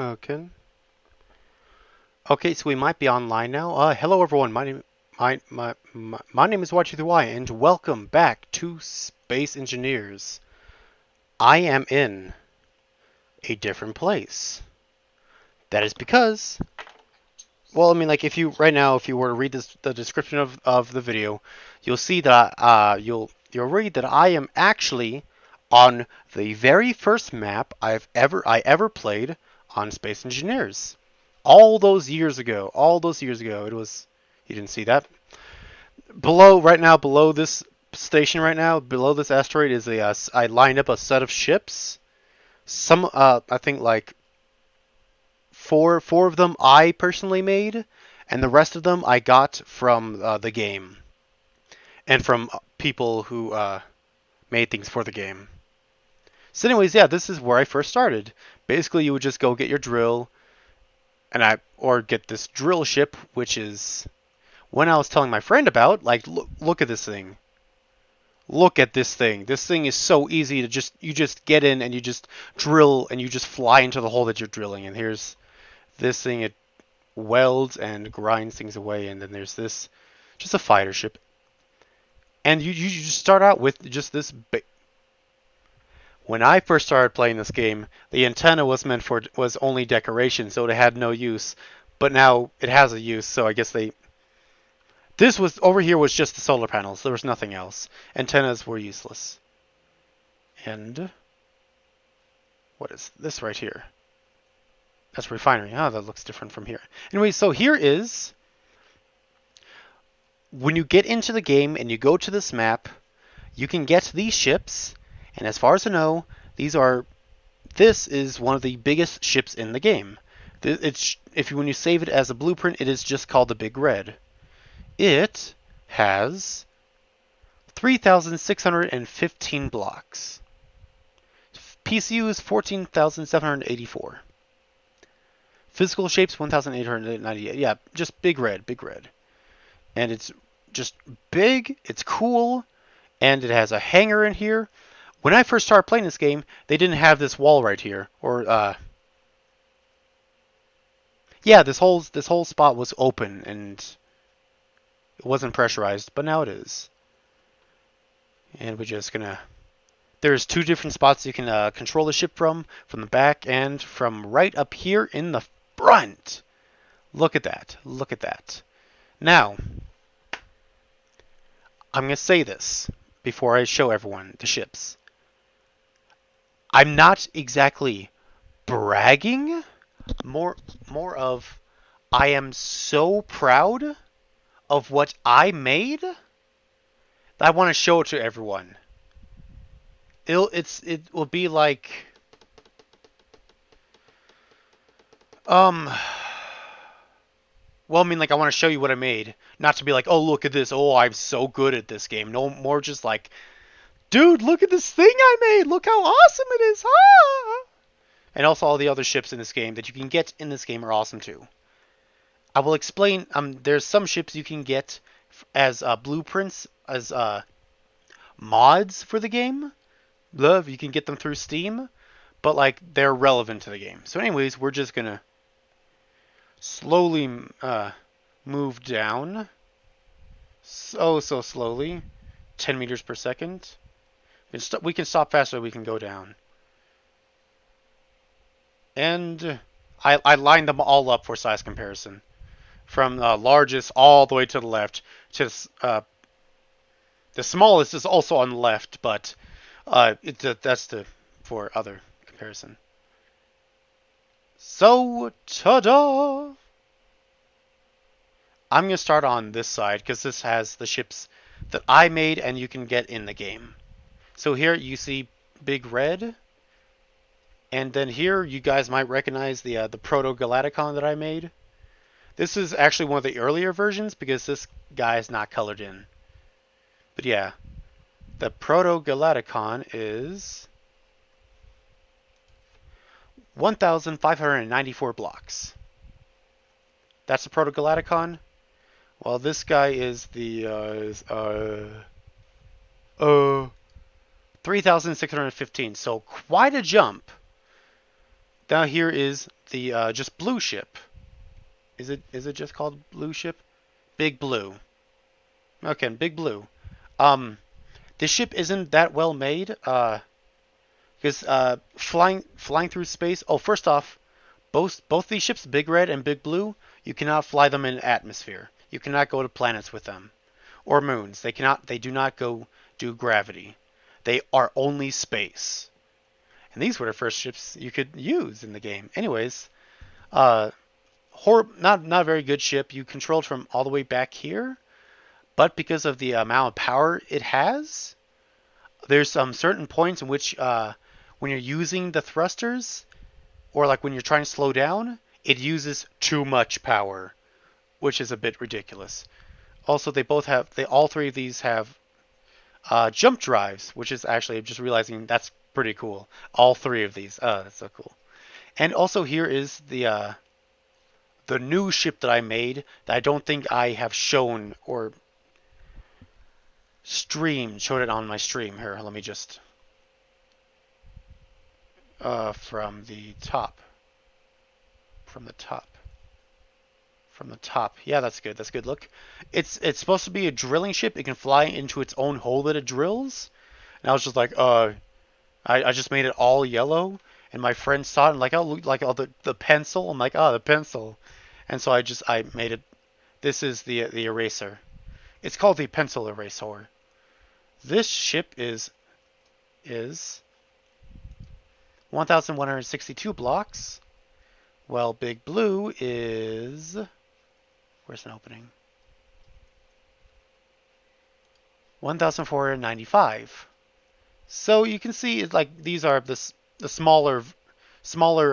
Okay. Okay, so we might be online now. Hello everyone. My name is Y23Y, and welcome back to Space Engineers. I am in a different place. That is because, well, I mean, like if you right now, if you were to read the description of the video, you'll see that you'll read that I am actually on the very first map I ever played on Space Engineers. All those years ago, it was. You didn't see that. Below this station right now, below this asteroid is I lined up a set of ships. I think like four of them I personally made, and the rest of them I got from the game and from people who made things for the game. So, anyways, yeah, this is where I first started. Basically, you would just go get your drill, or get this drill ship, which is when I was telling my friend about. Like, look at this thing. Look at this thing. This thing is so easy to you just get in and you just drill and you just fly into the hole that you're drilling. And here's this thing. It welds and grinds things away. And then there's this, just a fighter ship. And you just start out with just this. When I first started playing this game, the antenna was only decoration, so it had no use. But now it has a use, so I guess this was over here was just the solar panels. There was nothing else. Antennas were useless. And what is this right here? That's refinery. Oh, that looks different from here. Anyway, so here is when you get into the game and you go to this map, you can get these ships, and as far as I know, this is one of the biggest ships in the game. When you save it as a blueprint, it is just called the Big Red. It has 3,615 blocks. PCU is 14,784. Physical shapes 1,898. Yeah, just big red. And it's just big, it's cool, and it has a hangar in here. When I first started playing this game, they didn't have this wall right here. Yeah, this whole spot was open and it wasn't pressurized, but now it is. And we're just gonna. There's two different spots you can control the ship from the back and from right up here in the front. Look at that. Look at that. Now, I'm going to say this before I show everyone the ships. I'm not exactly bragging, more of I am so proud of what I made that I want to show it to everyone. It will be like um well, I mean, like, I want to show you what I made. Not to be like, oh, look at this. Oh, I'm so good at this game. No, more just like, dude, look at this thing I made. Look how awesome it is. Ah! And also all the other ships in this game that you can get in this game are awesome too. I will explain. There's some ships you can get as blueprints, as mods for the game. Love, you can get them through Steam, but like they're relevant to the game. So, anyways, we're just gonna slowly move down, so slowly, 10 meters per second. We can stop faster. We can go down. And I lined them all up for size comparison, from the largest all the way to the left. To the smallest is also on the left, but that's for other comparison. So, ta-da! I'm gonna start on this side because this has the ships that I made and you can get in the game. So here you see Big Red. And then here, you guys might recognize the Proto Galacticon that I made. This is actually one of the earlier versions because this guy is not colored in. But yeah, the Proto Galacticon is 1,594 blocks. That's the Proto Galacticon. Well, this guy is the 3,615. So quite a jump. Now here is the just blue ship. Is it just called blue ship? Big blue. Okay, big blue. Um, this ship isn't that well made. Because flying through space. Oh, first off, both these ships, Big Red and Big Blue, you cannot fly them in atmosphere. You cannot go to planets with them or moons. They do not go do gravity. They are only space. And these were the first ships you could use in the game. Anyways, uh, not a very good ship. You controlled from all the way back here, but because of the amount of power it has, there's some certain points in which when you're using the thrusters, or like when you're trying to slow down, it uses too much power, which is a bit ridiculous. Also, all three of these have jump drives, which is actually just realizing that's pretty cool. All three of these, that's so cool. And also here is the new ship that I made that I don't think I have shown or showed it on my stream. Here, let me just from the top, from the top. From the top. Yeah, that's good. That's good. Look, it's supposed to be a drilling ship. It can fly into its own hole that it drills. And I was just like, I just made it all yellow. And my friend saw it and like, oh, look, like oh, the pencil. I'm like, oh, the pencil. And so I made it. This is the eraser. It's called the pencil eraser. This ship is 1,162 blocks. Well, Big Blue is. Where's an opening? 1,495. So you can see it's like these are the smaller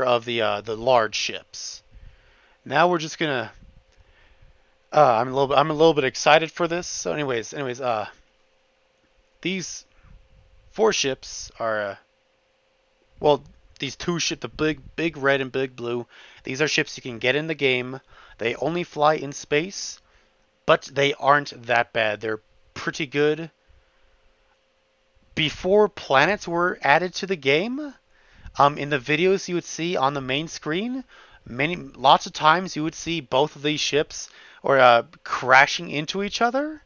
of the large ships. Now we're just gonna. I'm a little bit excited for this. So anyways, these four ships are well, these two ships, the big red and big blue. These are ships you can get in the game. They only fly in space, but they aren't that bad. They're pretty good. Before planets were added to the game, in the videos you would see on the main screen, lots of times you would see both of these ships or crashing into each other,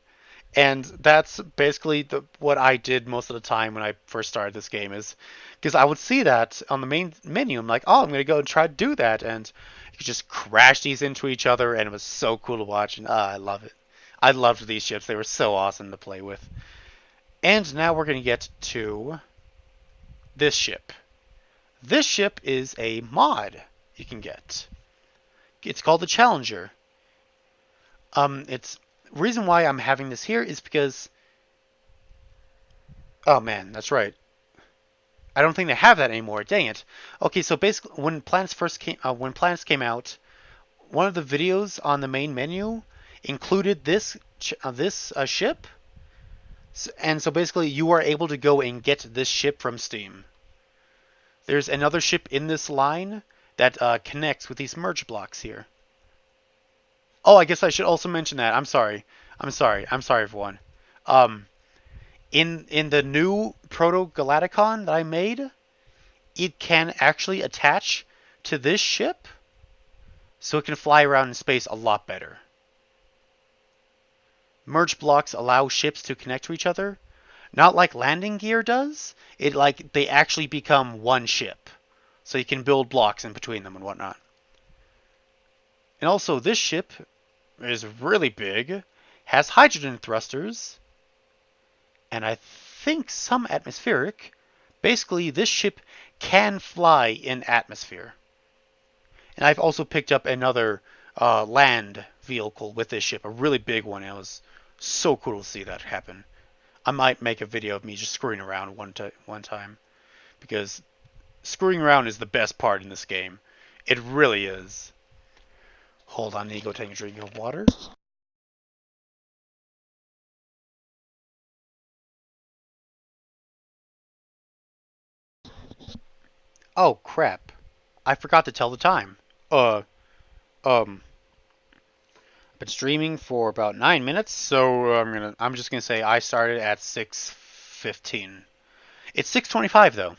and that's basically what I did most of the time when I first started this game, is because I would see that on the main menu. I'm like, oh, I'm gonna go and try to do that, and you could just crash these into each other, and it was so cool to watch, and I love it. I loved these ships; they were so awesome to play with. And now we're gonna get to this ship. This ship is a mod you can get. It's called the Challenger. It's reason why I'm having this here is because, oh man, that's right. I don't think they have that anymore. Dang it. Okay, so basically, when Planets came out, one of the videos on the main menu included this ship, and so basically you are able to go and get this ship from Steam. There's another ship in this line that connects with these merge blocks here. Oh, I guess I should also mention that. I'm sorry. Everyone. Um, in the new Proto Galacticon that I made, it can actually attach to this ship, so it can fly around in space a lot better. Merge blocks allow ships to connect to each other, not like landing gear does. They actually become one ship, so you can build blocks in between them and whatnot. And also, this ship is really big, has hydrogen thrusters, and I think some atmospheric. Basically, this ship can fly in atmosphere. And I've also picked up another land vehicle with this ship, a really big one. It was so cool to see that happen. I might make a video of me just screwing around one time, because screwing around is the best part in this game. It really is. Hold on, I need to go take a drink of water. Oh crap! I forgot to tell the time. Uh, um, I've been streaming for about 9 minutes, so I'm just gonna say I started at 6:15. It's 6:25 though.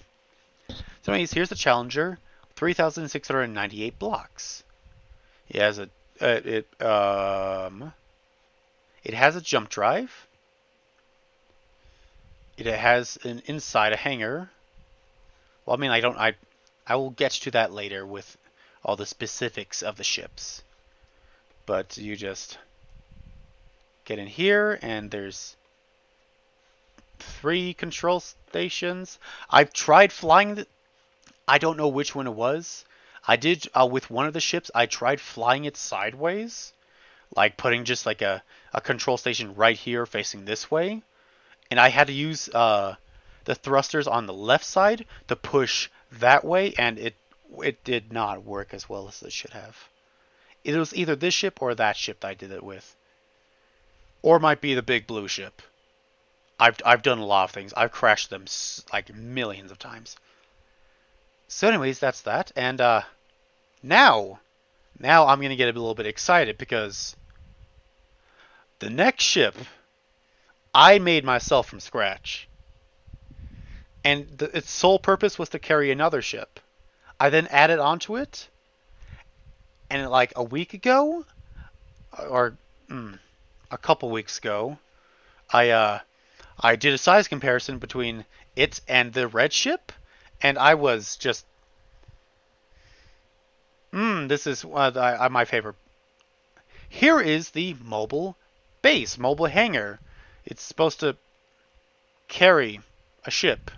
So anyways, here's the Challenger. 3,698 blocks. It has a it has a jump drive. It has an inside a hangar. Well, I mean, I will get to that later with all the specifics of the ships. But you just get in here, and there's 3 control stations. I've tried flying. I don't know which one it was. I did with one of the ships. I tried flying it sideways, like putting just like a control station right here facing this way, and I had to use the thrusters on the left side to push that way, and it did not work as well as it should have. It was either this ship or that ship that I did it with, or it might be the big blue ship. I've done a lot of things. I've crashed them like millions of times. So, anyways, that's that. And now, now I'm gonna get a little bit excited because the next ship I made myself from scratch, and its sole purpose was to carry another ship. I then added onto it, and like a week ago, or a couple weeks ago, I did a size comparison between it and the red ship, and I was just, this is my favorite. Here is the mobile base, mobile hangar. It's supposed to carry a ship,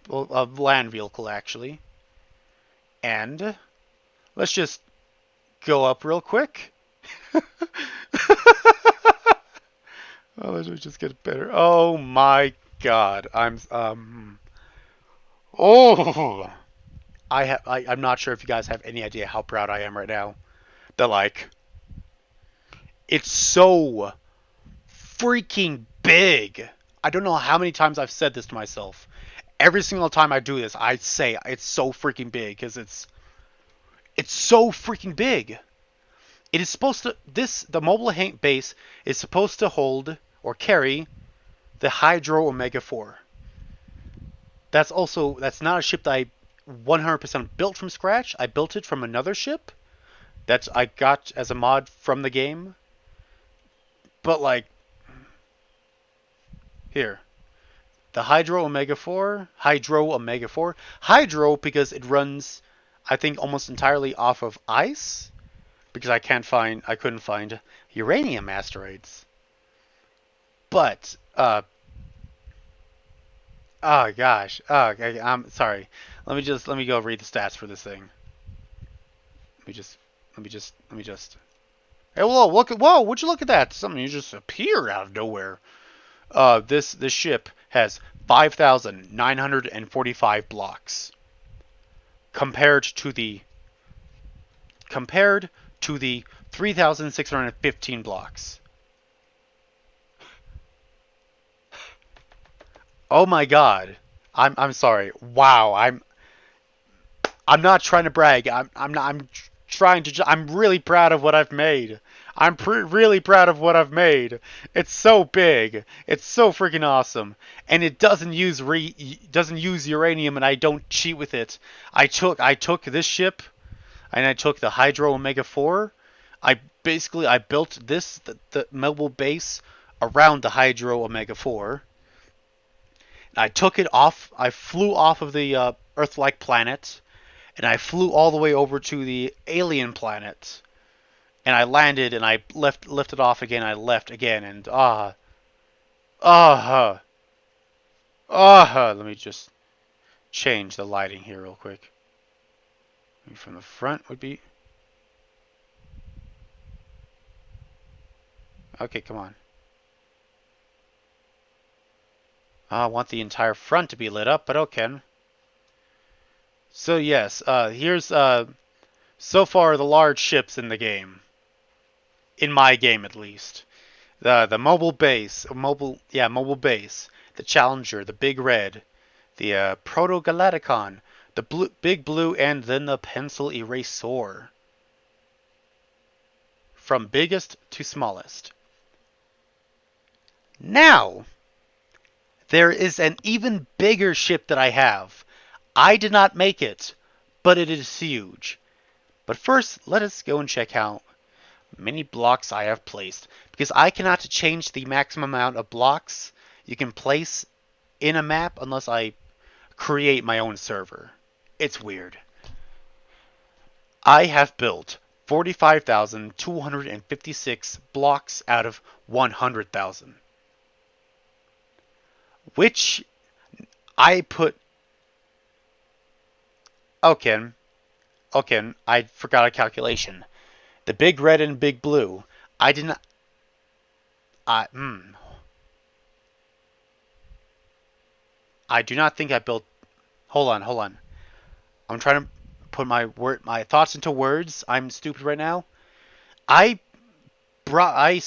well, a land vehicle actually. And let's just go up real quick. Oh, let me just get better. Oh my god. Oh, I'm not sure if you guys have any idea how proud I am right now. That like it's so freaking big. I don't know how many times I've said this to myself. Every single time I do this, I say it's so freaking big because it's so freaking big. It is supposed to the mobile base is supposed to hold or carry the Hydro Omega 4. That's not a ship that I 100% built from scratch. I built it from another ship that I got as a mod from the game. But like here, the Hydro Omega 4, Hydro because it runs I think almost entirely off of ice because I couldn't find uranium asteroids. But oh gosh. Oh, okay, I'm sorry. Let me go read the stats for this thing. Let me just. Hey, whoa! Would you look at that? Something just appeared out of nowhere. This ship has 5,945 blocks compared to the 3,615 blocks. Oh my god. I'm sorry. Wow. I'm not trying to brag. I'm not I'm trying to I'm really proud of what I've made. I'm really proud of what I've made. It's so big. It's so freaking awesome. And it doesn't use uranium and I don't cheat with it. I took this ship and I took the Hydro Omega 4. I built the mobile base around the Hydro Omega 4. I took it off. I flew off of the Earth-like planet, and I flew all the way over to the alien planet, and I landed, and I lifted off again. I left again, and ah. Let me just change the lighting here real quick. Maybe from the front would be okay. Come on. I want the entire front to be lit up, but okay. So yes, here's so far the large ships in the game. In my game, at least. The mobile base, mobile base, the Challenger, the Big Red, the Proto Galacticon, the Big Blue, and then the Pencil Eraser. From biggest to smallest. Now, there is an even bigger ship that I have. I did not make it, but it is huge. But first, let us go and check out many blocks I have placed, because I cannot change the maximum amount of blocks you can place in a map unless I create my own server. It's weird. I have built 45,256 blocks out of 100,000, which I put. Okay, okay, I forgot a calculation. The big red and big blue. I did not. I I do not think I built. Hold on, hold on. I'm trying to put my thoughts into words. I'm stupid right now. I brought I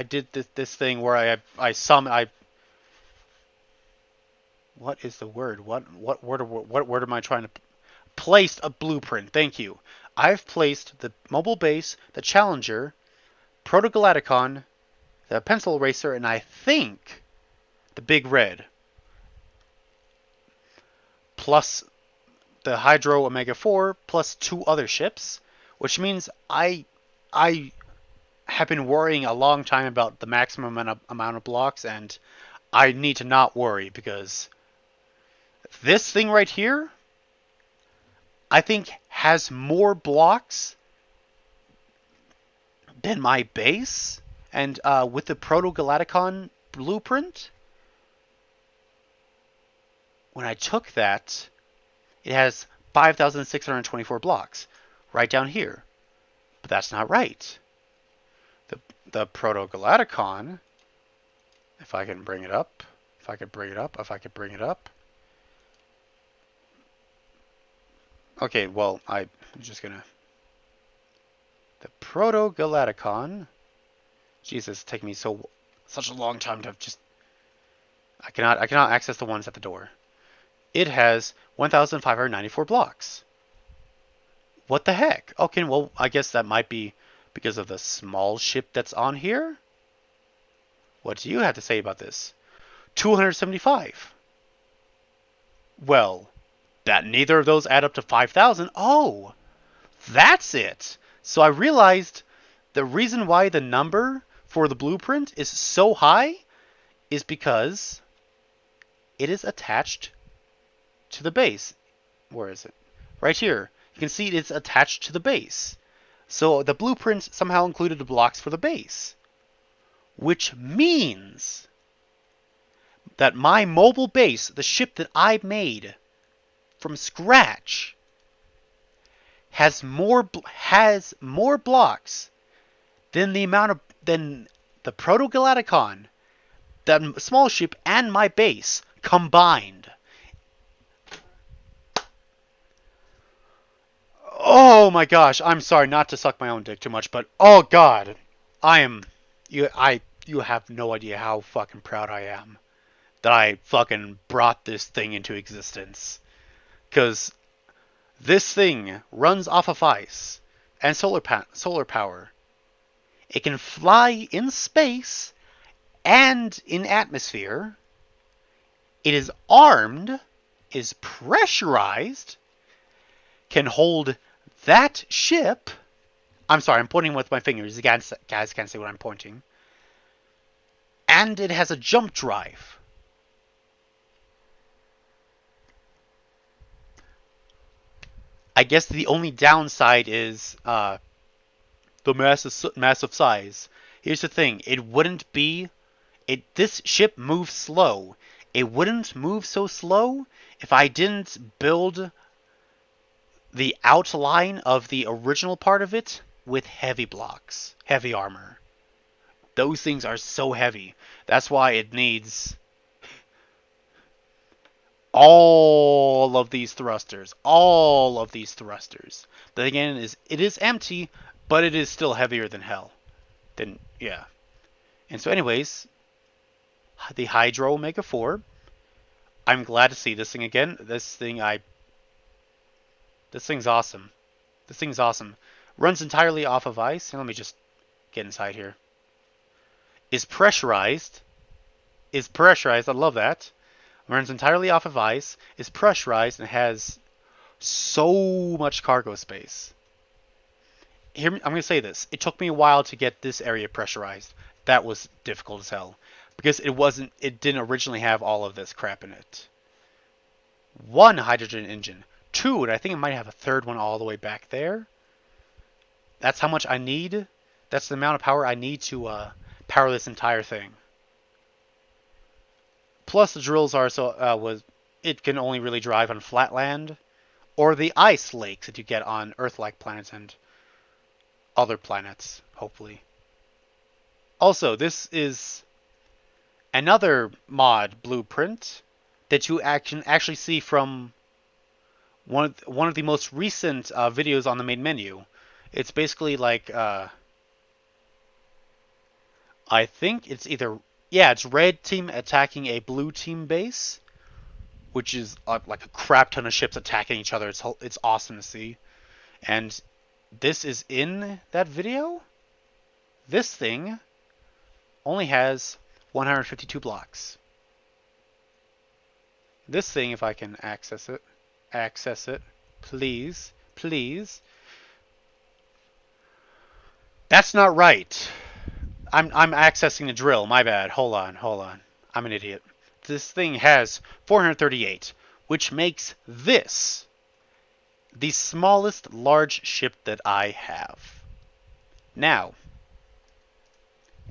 did this thing where I sum I what is the word? What word am I trying to placed a blueprint? Thank you. I've placed the mobile base, the Challenger, Proto Galacticon, the Pencil Eraser, and I think the Big Red, plus the Hydro Omega 4, plus 2 other ships, which means I have been worrying a long time about the maximum amount of blocks, and I need to not worry because this thing right here, I think, has more blocks than my base. And with the Proto Galacticon blueprint, when I took that, it has 5,624 blocks right down here. But that's not right. The Proto Galacticon, if I can bring it up, if I could bring it up. Okay, well, I'm just gonna. The Proto Galacticon. Jesus, it's taking me such a long time to just. I cannot access the ones at the door. It has 1,594 blocks. What the heck? Okay, well, I guess that might be because of the small ship that's on here. What do you have to say about this? 275. Well, that neither of those add up to 5,000. Oh, that's it. So I realized the reason why the number for the blueprint is so high is because it is attached to the base. Where is it? Right here. You can see it's attached to the base. So the blueprint somehow included the blocks for the base. Which means that my mobile base, the ship that I made from scratch, has more blocks than the Proto Galacticon, that small ship, and my base combined. Oh my gosh, I'm sorry not to suck my own dick too much, but oh god, you have no idea how fucking proud I am that I fucking brought this thing into existence. Cause this thing runs off of ice and solar power. It can fly in space and in atmosphere. It is armed, is pressurized, can hold that ship. I'm sorry, I'm pointing with my fingers. You guys can't see what I'm pointing. And it has a jump drive. I guess the only downside is the massive size. Here's the thing: this ship moves slow. It wouldn't move so slow if I didn't build the outline of the original part of it with heavy blocks, heavy armor. Those things are so heavy. That's why it needs all of these thrusters. All of these thrusters. But again, it is empty, but it is still heavier than hell. Yeah. And so anyways, the Hydro Omega 4. I'm glad to see this thing again. This thing's awesome. This thing's awesome. Runs entirely off of ice. Let me just get inside here. Is pressurized. I love that. Runs entirely off of ice. Is pressurized and has So much cargo space. Here, I'm going to say this. It took me a while to get this area pressurized. That was difficult as hell. Because it didn't originally have all of this crap in it. One hydrogen engine. Two, and I think it might have a third one all the way back there. That's how much I need. That's the amount of power I need to power this entire thing. Plus, the drills are it can only really drive on flat land or the ice lakes that you get on Earth-like planets and other planets, hopefully. Also, this is another mod blueprint that you can actually see from one of the most recent videos on the main menu. It's basically like I think it's it's red team attacking a blue team base, which is like a crap ton of ships attacking each other. It's awesome to see, and this is in that video. This thing only has 152 blocks. This thing, if I can access it, please, please. That's not right. I'm accessing the drill. My bad. Hold on. I'm an idiot. This thing has 438, which makes this the smallest large ship that I have. Now,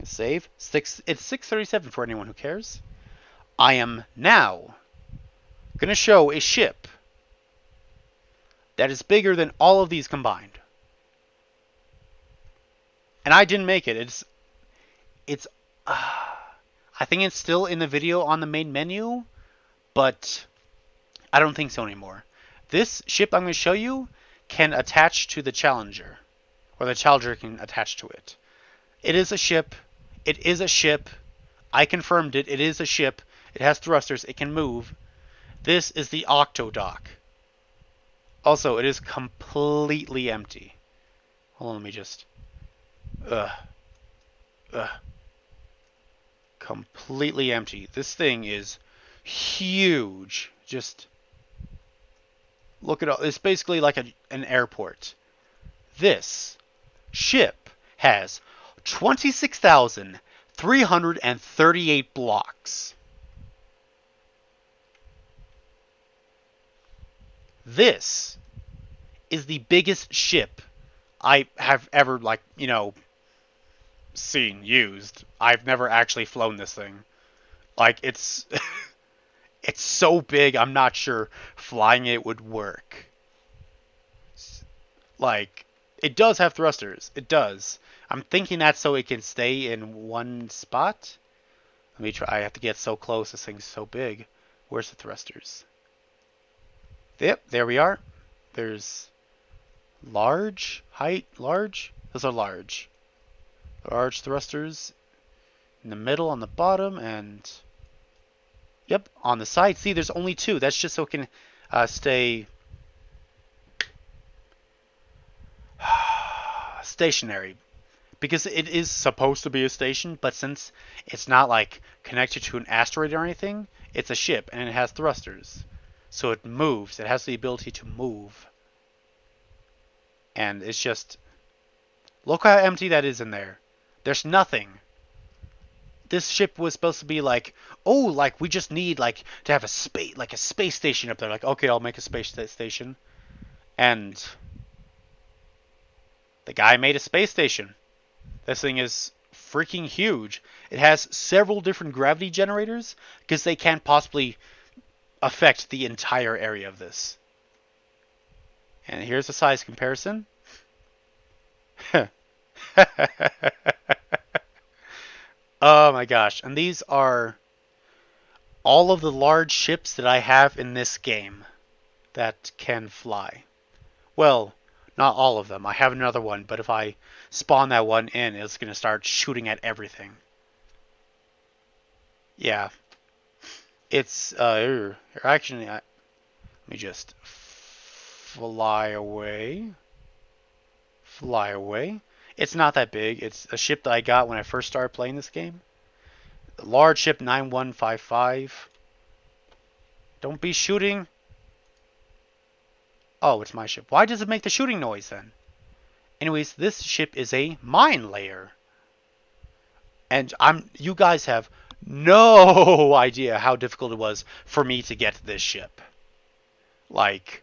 save. It's 637 for anyone who cares. I am now going to show a ship that is bigger than all of these combined. And I didn't make it. It's I think it's still in the video on the main menu, but I don't think so anymore. This ship I'm going to show you can attach to the Challenger, or the Challenger can attach to it. It is a ship. It is a ship. I confirmed it. It is a ship. It has thrusters. It can move. This is the Octodock. Also, it is completely empty. Hold on, let me just... Completely empty. This thing is huge. Just look at all. It's basically like an airport. This ship has 26,338 blocks. This is the biggest ship I have ever, seen used. I've never actually flown this thing. It's it's so big, I'm not sure flying it would work. It does have thrusters. It does. I'm thinking that so it can stay in one spot. Let me try. I have to get so close. This thing's so big. Where's the thrusters? Yep, there we are. There's large, height, large. Those are large. Large thrusters in the middle, on the bottom, and yep, on the side. See, there's only two. That's just so it can stay stationary. Because it is supposed to be a station, but since it's not connected to an asteroid or anything, it's a ship and it has thrusters. So it moves. It has the ability to move. And it's just... Look how empty that is in there. There's nothing. This ship was supposed to be we just need to have a space station up there. Okay, I'll make a space station. And the guy made a space station. This thing is freaking huge. It has several different gravity generators because they can't possibly affect the entire area of this. And here's a size comparison. Oh my gosh. And these are all of the large ships that I have in this game that can fly. Well, not all of them. I have another one, but if I spawn that one in, it's going to start shooting at everything. Yeah. It's, actually, let me just fly away. Fly away. It's not that big. It's a ship that I got when I first started playing this game. The large ship 9155. Don't be shooting. Oh, it's my ship. Why does it make the shooting noise then? Anyways, this ship is a mine layer. And you guys have no idea how difficult it was for me to get this ship. Like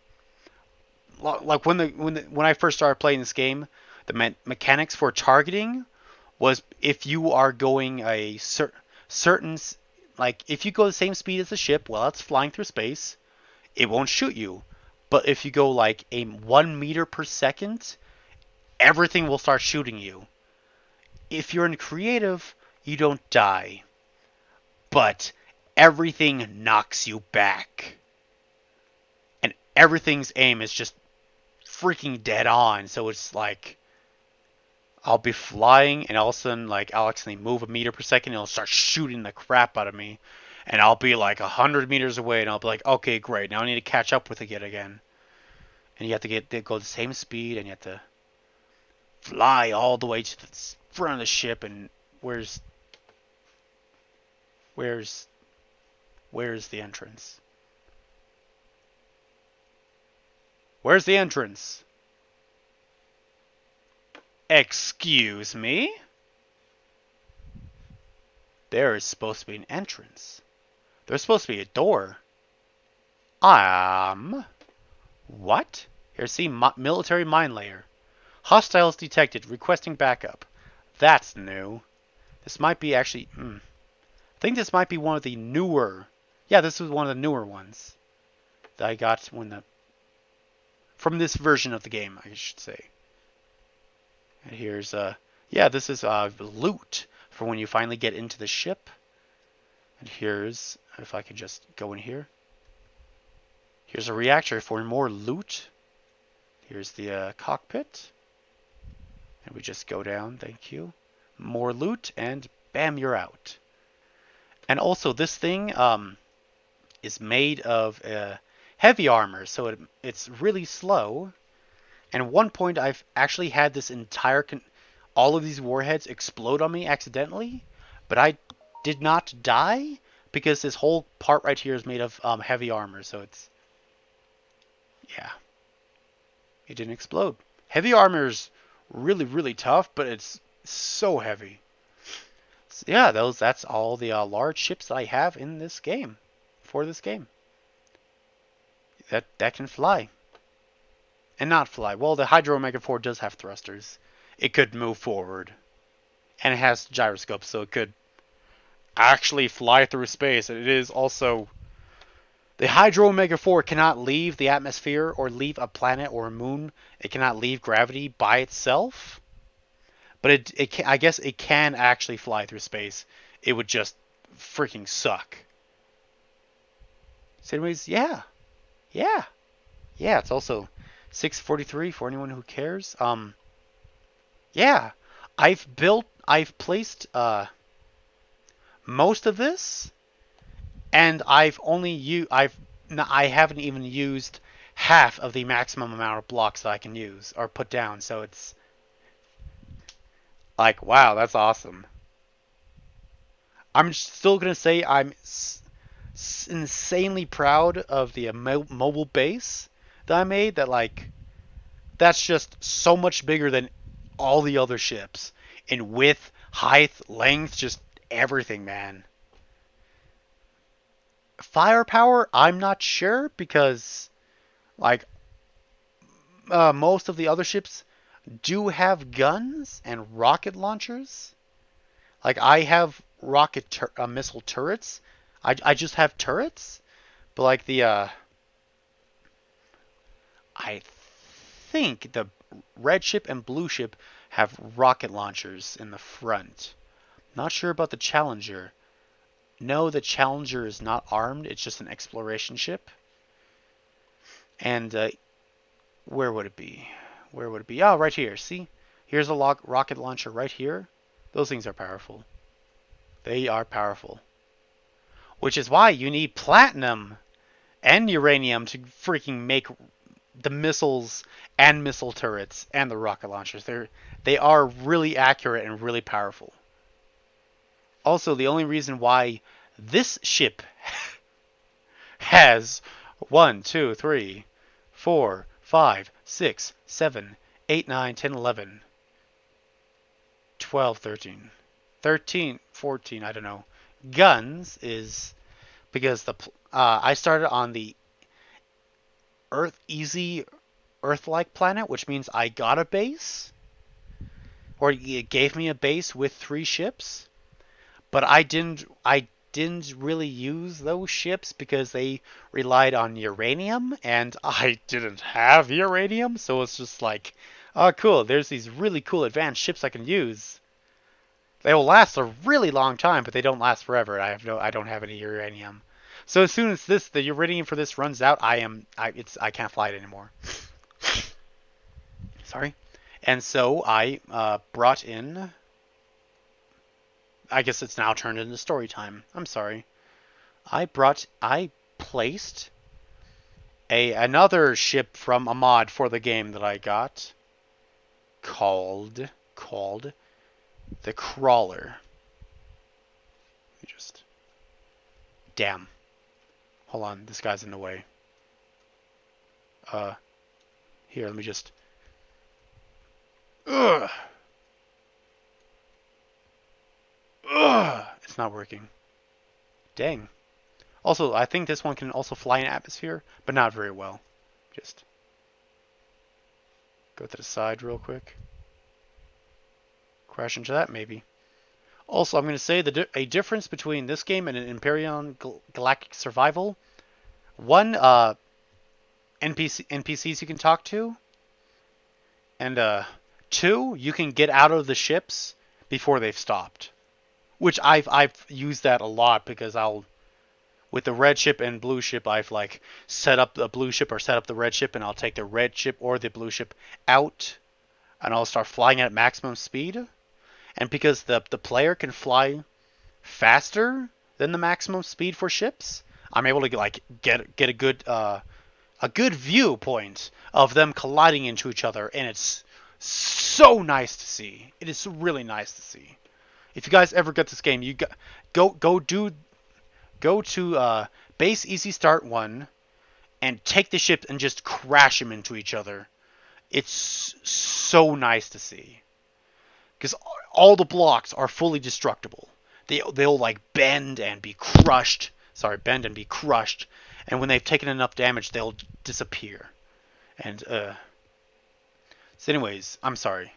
when I first started playing this game, the mechanics for targeting was if you are going a certain like if you go the same speed as the ship while it's flying through space, it won't shoot you. But if you go like a 1 meter per second, everything will start shooting you. If you're in creative, you don't die, but everything knocks you back, and everything's aim is just freaking dead on. So it's like I'll be flying, and all of a sudden, like I'll accidentally move 1 meter per second, and it'll start shooting the crap out of me, and I'll be like 100 meters away, and I'll be like, okay, great, now I need to catch up with it again, and you have to go the same speed, and you have to fly all the way to the front of the ship, and where's where's the entrance? Where's the entrance? Excuse me? There is supposed to be an entrance. There's supposed to be a door. What? Here's the military mine layer. Hostiles detected, requesting backup. That's new. This might be actually... I think this might be one of the newer... Yeah, this was one of the newer ones that I got from this version of the game, I should say. And here's... yeah, this is loot for when you finally get into the ship. And here's... If I can just go in here. Here's a reactor for more loot. Here's the cockpit. And we just go down, thank you. More loot, and bam, you're out. And also, this thing is made of heavy armor, so it's really slow. And at one point, I've actually had this entire... all of these warheads explode on me accidentally, but I did not die because this whole part right here is made of heavy armor, so it's... Yeah. It didn't explode. Heavy armor is really, really tough, but it's so heavy. So yeah, that's all the large ships that I have in this game. For this game. That can fly. And not fly. Well, the Hydro Omega 4 does have thrusters. It could move forward. And it has gyroscopes, so it could actually fly through space. And it is also... The Hydro Omega 4 cannot leave the atmosphere or leave a planet or a moon. It cannot leave gravity by itself. But I guess it can actually fly through space. It would just freaking suck. So anyways, yeah. Yeah. Yeah, it's also 643 for anyone who cares. Yeah. I've placed most of this, and I haven't even used half of the maximum amount of blocks that I can use or put down, so it's like, wow, that's awesome. I'm still gonna say I'm insanely proud of the mobile base that I made. That's just so much bigger than all the other ships in width, height, length, just everything, man. Firepower, I'm not sure because like most of the other ships do have guns and rocket launchers. Like I have missile turrets. I just have turrets, but like I think the red ship and blue ship have rocket launchers in the front. Not sure about the Challenger. No, the Challenger is not armed. It's just an exploration ship. And where would it be? Where would it be? Oh, right here. See? Here's a rocket launcher right here. Those things are powerful. They are powerful. Which is why you need platinum and uranium to freaking make the missiles and missile turrets and the rocket launchers. They are really accurate and really powerful. Also, the only reason why this ship has 1, 2, 3, 4, 5, 6, 7, 8, 9, 10, 11, 12, 13, 13, 14, I don't know. Guns is because I started on the Earth easy Earth-like planet, which means I got a base, or it gave me a base with 3 ships. But I didn't really use those ships because they relied on uranium, and I didn't have uranium, so it's just like, oh cool, there's these really cool advanced ships I can use. They will last a really long time, but they don't last forever. I don't have any uranium. So as soon as the uranium for this runs out, I can't fly it anymore. Sorry. And so I brought in. I guess it's now turned into story time. I'm sorry. I placed another ship from a mod for the game that I got called the Crawler. Just damn. Hold on, this guy's in the way. Here, let me just. Ugh. Ugh. It's not working. Dang. Also, I think this one can also fly in atmosphere, but not very well. Just go to the side real quick. Crash into that, maybe. Also, I'm going to say a difference between this game and an Imperium Galactic Survival. One, NPCs you can talk to, and 2, you can get out of the ships before they've stopped. Which I've used that a lot because with the red ship and blue ship, I've like set up the blue ship or set up the red ship, and I'll take the red ship or the blue ship out, and I'll start flying at maximum speed. And because the player can fly faster than the maximum speed for ships, I'm able to like get a good viewpoint of them colliding into each other, and it's so nice to see. It is really nice to see. If you guys ever get this game, you go to base easy start 1 and take the ship and just crash them into each other. It's so nice to see. Because all the blocks are fully destructible. They'll like bend and be crushed. Sorry, bend and be crushed. And when they've taken enough damage, they'll disappear. And so anyways, I'm sorry.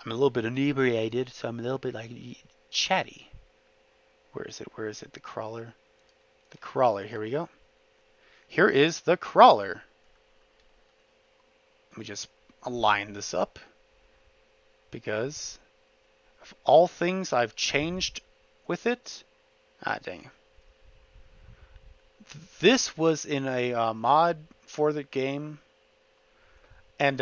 I'm a little bit inebriated, so I'm a little bit like chatty. Where is it? Where is it? The Crawler. The Crawler. Here we go. Here is the Crawler. Let me just align this up, because of all things I've changed with it. Ah, dang. This was in a mod for the game, and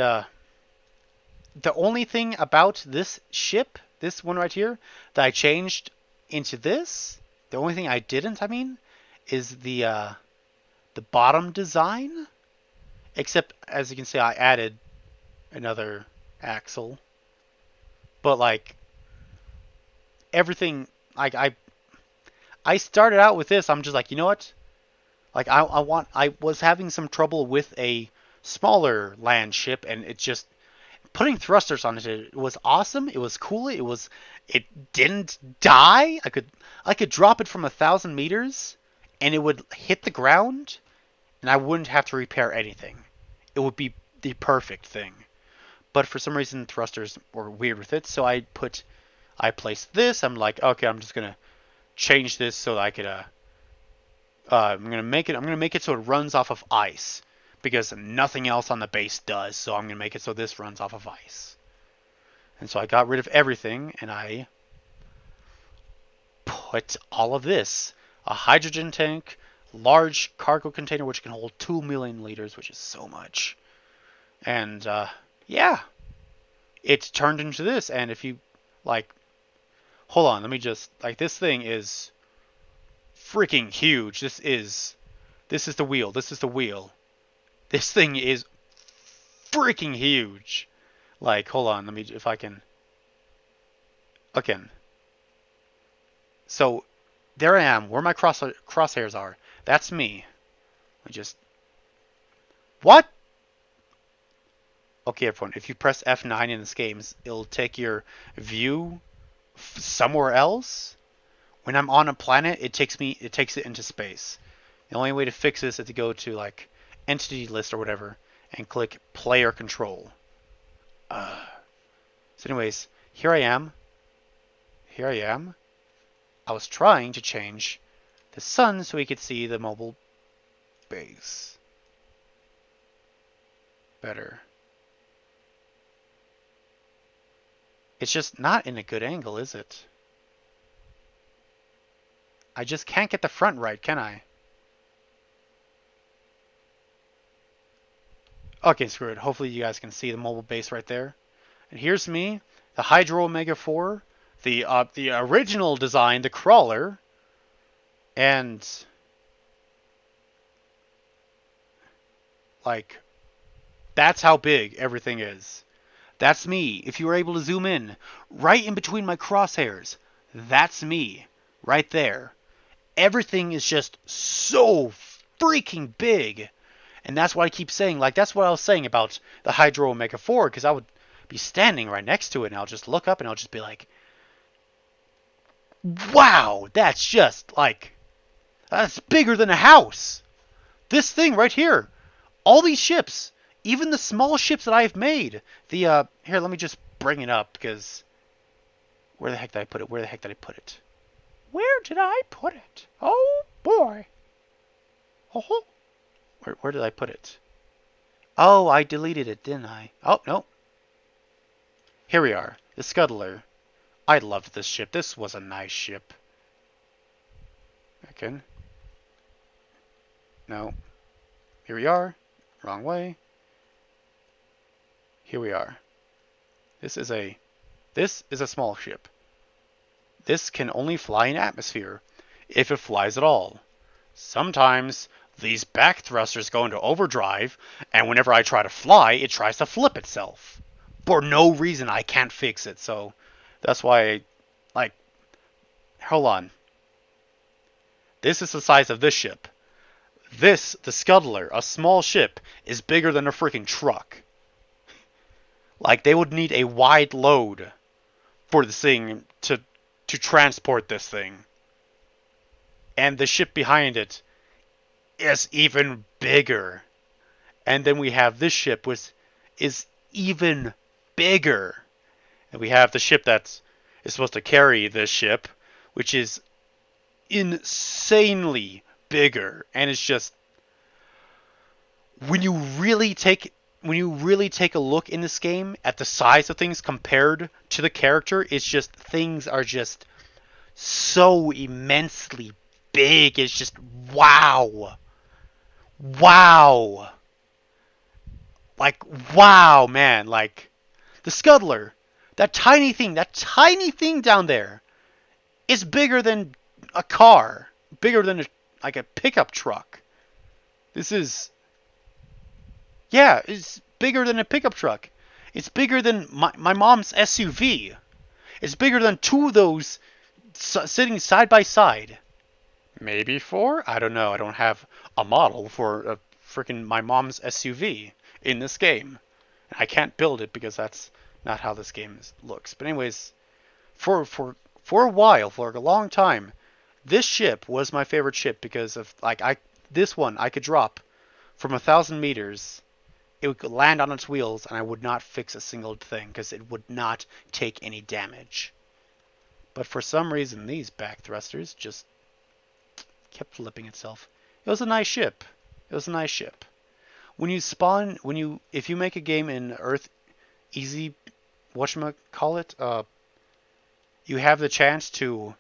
the only thing about this ship, this one right here, that I changed into this, the only thing I didn't, I mean, is the bottom design. Except, as you can see, I added another axle. But like everything, like I started out with this. I'm just like, you know what? Like I was having some trouble with a smaller land ship, and it just putting thrusters on it was awesome. It was cool. It didn't die. I could drop it from 1,000 meters, and it would hit the ground, and I wouldn't have to repair anything. It would be the perfect thing. But for some reason, thrusters were weird with it, so I placed this. I'm like, okay, I'm just gonna change this so that I could I'm gonna make it so it runs off of ice, because nothing else on the base does. So I'm gonna make it so this runs off of ice. And so I got rid of everything, and I put all of this: a hydrogen tank, large cargo container which can hold 2 million liters, which is so much. And yeah, it's turned into this. And if you like, hold on, let me just like, this thing is freaking huge. This is the wheel. This is the wheel. This thing is freaking huge. Like, hold on, let me, if I can. Okay. So there I am, where my crosshairs are. That's me. I just. What? Okay, everyone, if you press F9 in this game, it'll take your view somewhere else. When I'm on a planet, it takes it into space. The only way to fix this is to go to like entity list or whatever and click player control. So anyways, here I am. Here I am. I was trying to change the sun so we could see the mobile base better. It's just not in a good angle, is it? I just can't get the front right, can I? Okay, screw it. Hopefully you guys can see the mobile base right there. And here's me, the Hydro Omega 4, the original design, the crawler, and like that's how big everything is. That's me. If you were able to zoom in, right in between my crosshairs, that's me, right there. Everything is just so freaking big. And that's why I keep saying, like, that's what I was saying about the Hydro Omega 4, because I would be standing right next to it, and I'll just look up, and I'll just be like, wow, that's just, like, that's bigger than a house. This thing right here, all these ships, even the small ships that I've made, here, let me just bring it up, because, where the heck did I put it? Where the heck did I put it? Where did I put it? Oh, boy. Oh, where did I put it? Oh, I deleted it, didn't I? Oh, no. Here we are, the Scuttler. I loved this ship. This was a nice ship. Okay. No. Here we are. Wrong way. Here we are. This is a small ship. This can only fly in atmosphere, if it flies at all. Sometimes these back thrusters go into overdrive, and whenever I try to fly, it tries to flip itself. For no reason I can't fix it, so that's why, like, hold on. This is the size of this ship. This, the Scuttler, a small ship, is bigger than a freaking truck. Like, they would need a wide load for this thing to transport this thing. And the ship behind it is even bigger. And then we have this ship, which is even bigger. And we have the ship that is supposed to carry this ship, which is insanely bigger. And it's just, when you really take a look in this game at the size of things compared to the character, it's just, things are just so immensely big. It's just, wow. Wow. Like, wow, man. Like, the Scuttler, that tiny thing down there is bigger than a car, bigger than like a pickup truck. This is, yeah, it's bigger than a pickup truck. It's bigger than my mom's SUV. It's bigger than two of those sitting side by side. Maybe four? I don't know. I don't have a model for freaking my mom's SUV in this game. I can't build it because that's not how this game looks. But anyways, for a while, for a long time, this ship was my favorite ship because of, like, this one I could drop from 1,000 meters. It would land on its wheels, and I would not fix a single thing because it would not take any damage. But for some reason, these back thrusters just kept flipping itself. It was a nice ship. It was a nice ship. When you spawn, if you make a game in Earth Easy, whatchamacallit, you have the chance to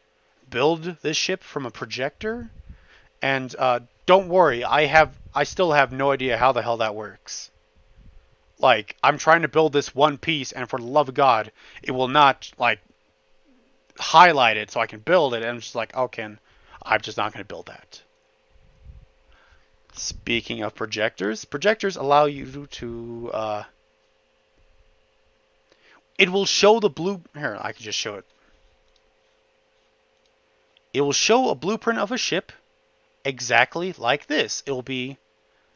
build this ship from a projector. And don't worry, I still have no idea how the hell that works. Like, I'm trying to build this one piece, and for the love of God, it will not, like, highlight it so I can build it. And I'm just like, okay, I'm just not going to build that. Speaking of projectors allow you to, it will show the here, I can just show it. It will show a blueprint of a ship exactly like this. It will be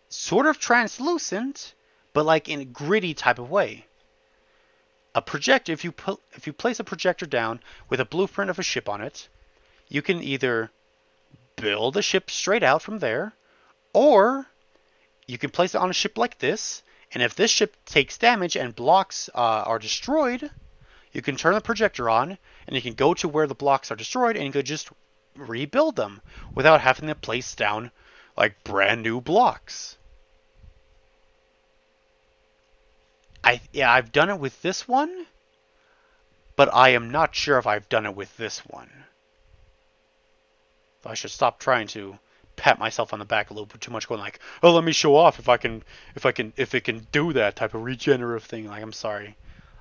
sort of translucent, but like in a gritty type of way. A projector, if you place a projector down with a blueprint of a ship on it, you can either build a ship straight out from there, or you can place it on a ship like this, and if this ship takes damage and blocks are destroyed, you can turn the projector on, and you can go to where the blocks are destroyed, and you could just rebuild them without having to place down like brand new blocks. I've done it with this one, but I am not sure if I've done it with this one. I should stop trying to pat myself on the back a little bit too much, going like, "Oh, let me show off if it can do that type of regenerative thing." Like, I'm sorry,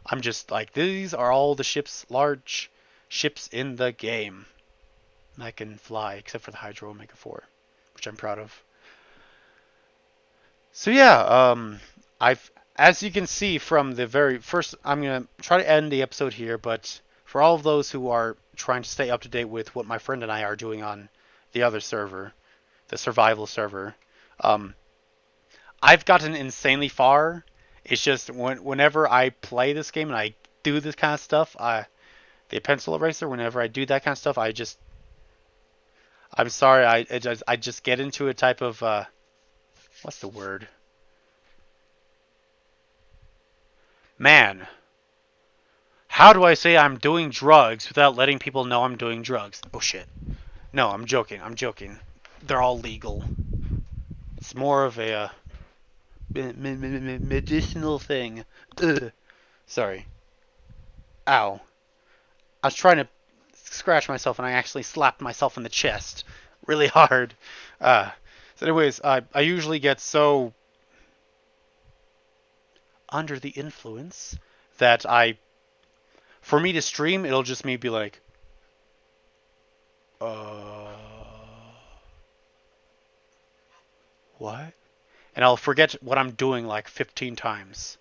I'm just like, these are all the ships, large ships in the game that can fly, except for the Hydro Omega 4, which I'm proud of. So yeah, I've as you can see from the very first, I'm gonna try to end the episode here, but for all of those who are trying to stay up to date with what my friend and I are doing on the other server, the survival server, um, I've gotten insanely far. It's just whenever I play this game and I do this kind of stuff, the pencil eraser, whenever I do that kind of stuff, I'm sorry, I just get into a type of what's the word? Man, how do I say I'm doing drugs without letting people know I'm doing drugs? Oh shit. No, I'm joking. I'm joking. They're all legal. It's more of a medicinal thing. Ugh. Sorry. Ow. I was trying to scratch myself and I actually slapped myself in the chest really hard. Uh, so anyways, I usually get so under the influence that for me to stream, it'll just me be like, what? And I'll forget what I'm doing like 15 times.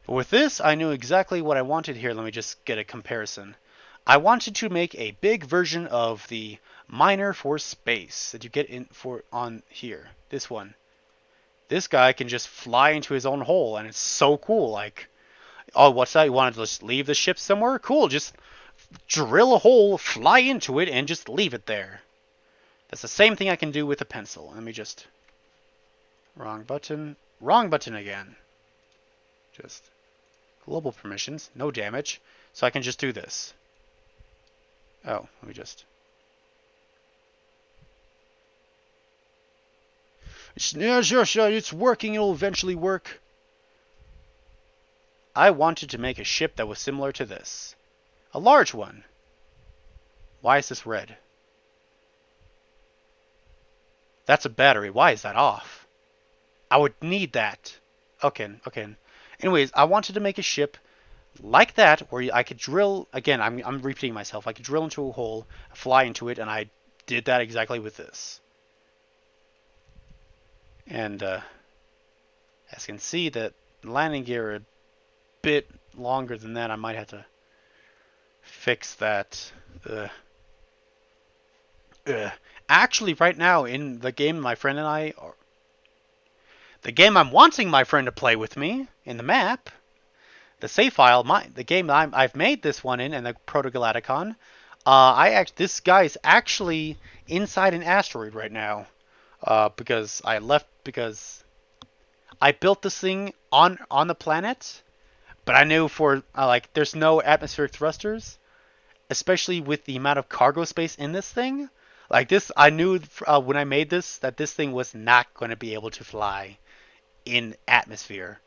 But with this, I knew exactly what I wanted here. Let me just get a comparison. I wanted to make a big version of the miner for space that you get in for on here. This one. This guy can just fly into his own hole, and it's so cool. Like, oh, what's that? You want to just leave the ship somewhere? Cool, just drill a hole, fly into it, and just leave it there. That's the same thing I can do with a pencil. Let me just... Wrong button. Wrong button again. Just global permissions. No damage. So I can just do this. Oh, let me just... Yeah, sure, it's working. It'll eventually work. I wanted to make a ship that was similar to this. A large one. Why is this red? That's a battery. Why is that off? I would need that. Okay. Anyways, I wanted to make a ship like that where I could drill. Again, I'm repeating myself. I could drill into a hole, fly into it, and I did that exactly with this. And as you can see, that landing gear a bit longer than that. I might have to fix that. Actually, right now in the game, my friend and I are. The game I'm wanting my friend to play with me in the map, the save file, the game I've made this one in, and the Proto-Galacticon, this guy is actually inside an asteroid right now, because I built this thing on the planet, but I knew for like there's no atmospheric thrusters, especially with the amount of cargo space in this thing. Like this, I knew when I made this that this thing was not going to be able to fly in atmosphere.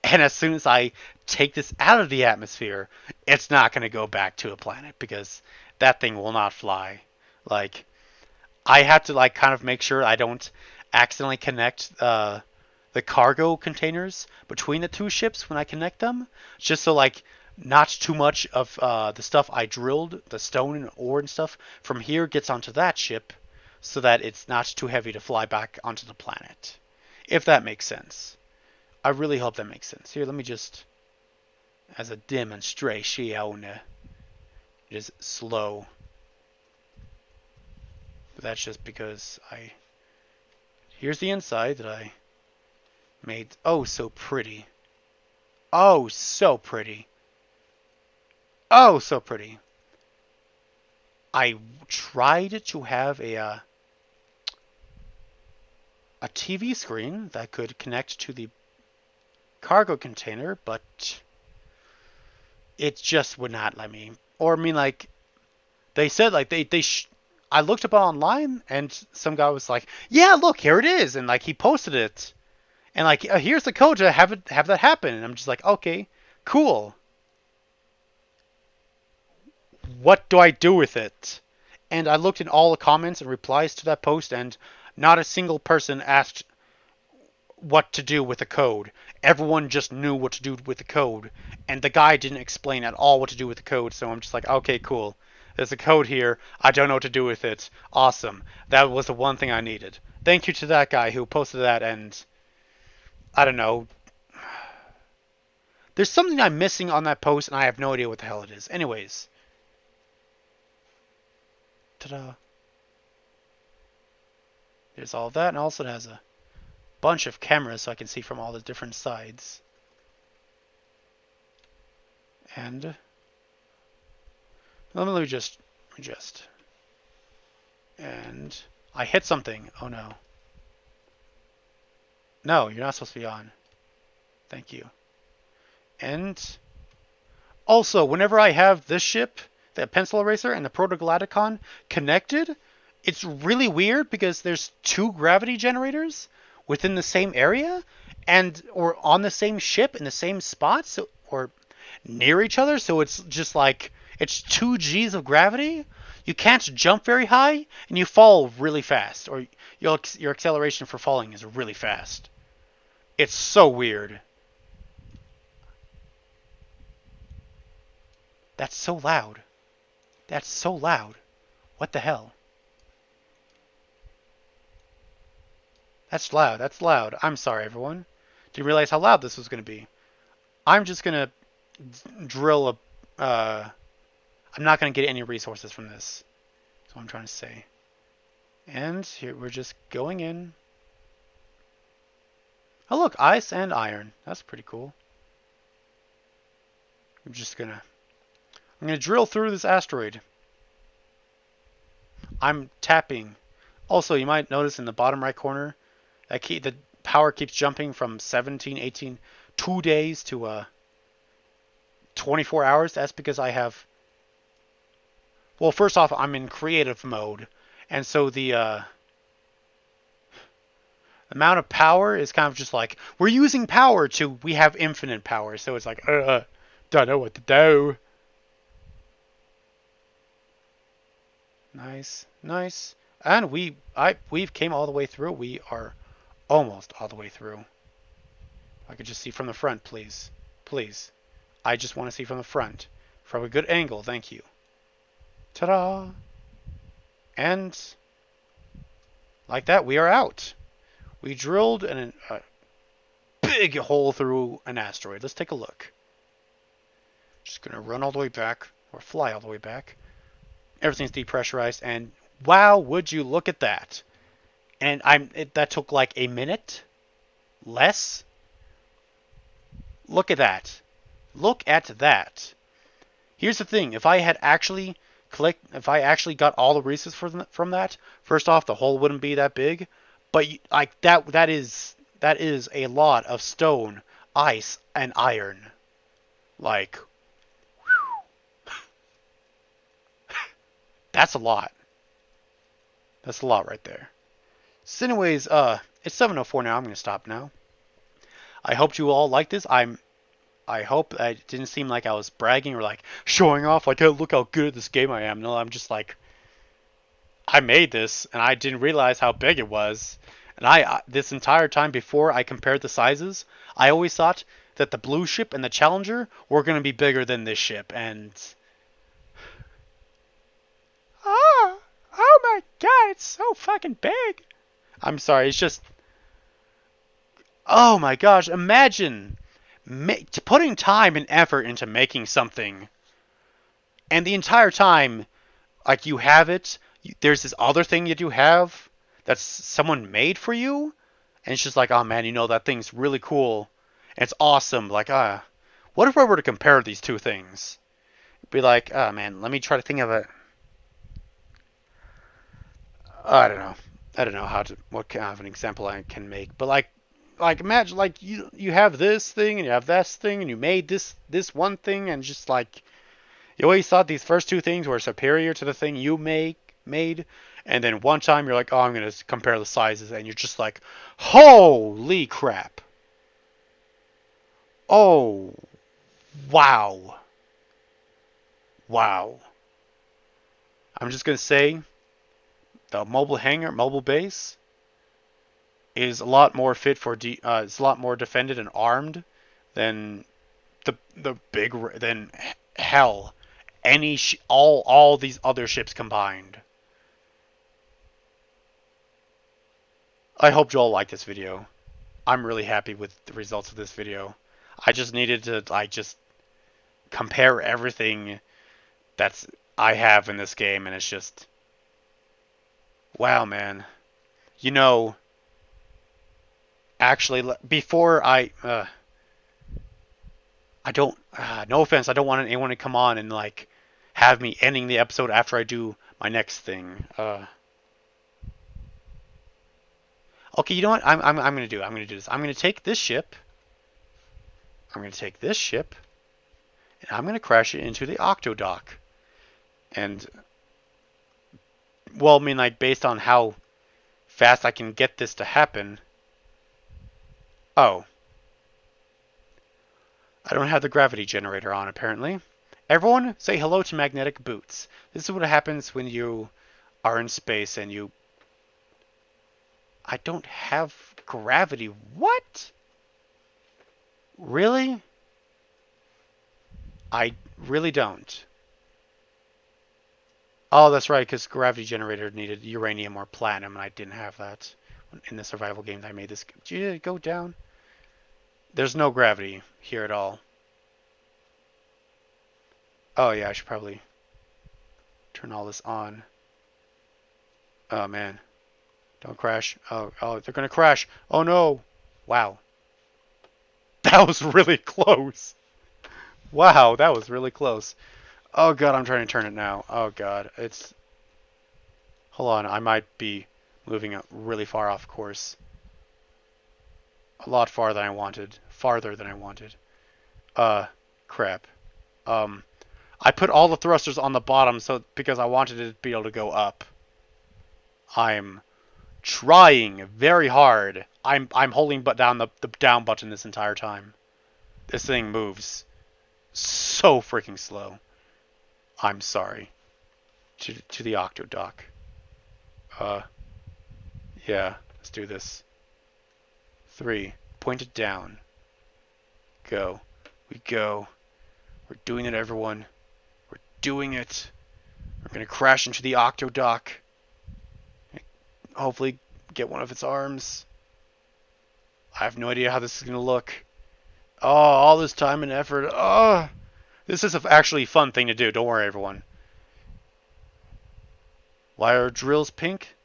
And as soon as I take this out of the atmosphere, it's not going to go back to a planet because that thing will not fly. Like, I have to like kind of make sure I don't accidentally connect the cargo containers between the two ships when I connect them, just so like not too much of the stuff I drilled, the stone and ore and stuff from here gets onto that ship, so that it's not too heavy to fly back onto the planet. If that makes sense. I really hope that makes sense. Here, let me just, as a demonstration, just slow. But that's just because here's the inside that I Made oh so pretty. Oh so pretty. Oh so pretty. I tried to have a TV screen that could connect to the cargo container, but it just would not let me. Or I mean, like they said, like I looked up online, and some guy was like, "Yeah, look, here it is," and like he posted it, and like here's the code to have that happen. And I'm just like, okay, cool. What do I do with it? And I looked in all the comments and replies to that post, and not a single person asked what to do with the code. Everyone just knew what to do with the code, and the guy didn't explain at all what to do with the code. So I'm just like, okay, cool. There's a code here. I don't know what to do with it. Awesome. That was the one thing I needed. Thank you to that guy who posted that, and I don't know. There's something I'm missing on that post, and I have no idea what the hell it is. Anyways, ta-da. There's all that, and also it has a bunch of cameras so I can see from all the different sides. And let me just adjust. And I hit something. Oh no. No, you're not supposed to be on. Thank you. And also, whenever I have this ship, the pencil eraser and the Protogalacticon connected, it's really weird because there's two gravity generators within the same area and or on the same ship in the same spot, so or near each other, so it's just like it's 2 Gs of gravity. You can't jump very high and you fall really fast, or your acceleration for falling is really fast. It's so weird. That's so loud. That's so loud. What the hell? That's loud. That's loud. I'm sorry, everyone. Didn't realize how loud this was going to be. I'm just going to drill a. I'm not going to get any resources from this. That's what I'm trying to say. And here we're just going in. Oh, look, ice and iron. That's pretty cool. I'm just going to. I'm going to drill through this asteroid. I'm tapping. Also, you might notice in the bottom right corner that the power keeps jumping from 17, 18, 2 days to 24 hours. That's because I have. Well, first off, I'm in creative mode, and so the amount of power is kind of just like we're using power to we have infinite power. So it's like don't know what to do. Nice, nice. And we've came all the way through. We are almost all the way through. I could just see from the front, please. Please. I just want to see from the front. From a good angle, thank you. Ta-da! And like that, we are out. We drilled a big hole through an asteroid. Let's take a look. Just gonna run all the way back, or fly all the way back. Everything's depressurized, and wow, would you look at that? And that took like a minute, less. Look at that. Look at that. Here's the thing: if I had actually if I actually got all the resources from that, first off, the hole wouldn't be that big. But like that is a lot of stone, ice, and iron. Like, that's a lot. That's a lot right there. So anyways, it's 7:04 now. I'm gonna stop now. I hope you all liked this. I hope it didn't seem like I was bragging or like showing off, like, hey, look how good at this game I am. No, I'm just like, I made this and I didn't realize how big it was. And this entire time before I compared the sizes, I always thought that the blue ship and the Challenger were going to be bigger than this ship. And oh my god, it's so fucking big. I'm sorry, it's just, oh my gosh, imagine putting time and effort into making something, and the entire time, like you have it, there's this other thing that you have that's someone made for you, and it's just like, oh man, that thing's really cool, and it's awesome. Like, what if I were to compare these two things? Be like, oh man, let me try to think of it. I don't know. I don't know what kind of an example I can make, but like imagine like you have this thing and you have this thing and you made this one thing and just like you always thought these first two things were superior to the thing you made, and then one time you're like, oh, I'm gonna compare the sizes, and you're just like, holy crap! Oh, wow, wow. I'm just gonna say the mobile base, is a lot more fit for it's a lot more defended and armed than the big than hell all these other ships combined. I hope you all like this video. I'm really happy with the results of this video. I just needed to just compare everything that's I have in this game, and it's just wow, man. You know, actually, before I don't no offense, I don't want anyone to come on and like have me ending the episode after I do my next thing. Okay, you know what? I'm gonna do. I'm gonna do this. I'm gonna take this ship. I'm gonna take this ship, and I'm gonna crash it into the Octodock. And well, I mean, like based on how fast I can get this to happen. Oh, I don't have the gravity generator on apparently. Everyone, say hello to magnetic boots. This is what happens when you are in space and you. I don't have gravity. What? Really? I really don't. Oh, that's right, because gravity generator needed uranium or platinum, and I didn't have that in the survival game that I made this. Did you go down? There's no gravity here at all. Oh yeah, I should probably turn all this on. Oh man, don't crash. Oh, they're gonna crash. Oh no! Wow, that was really close. Wow, that was really close. Oh god, I'm trying to turn it now. Oh god, it's. Hold on, I might be moving really far off course. A lot farther than I wanted. Farther than I wanted. Crap. Um, I put all the thrusters on the bottom so because I wanted it to be able to go up. I'm trying very hard. I'm holding but down the down button this entire time. This thing moves so freaking slow. I'm sorry. To the Octodock. Uh, yeah, let's do this. 3. Point it down. Go. We go. We're doing it, everyone. We're doing it. We're gonna crash into the Octodock. Hopefully get one of its arms. I have no idea how this is gonna look. Oh, all this time and effort. Oh, this is actually a fun thing to do. Don't worry, everyone. Why are drills pink?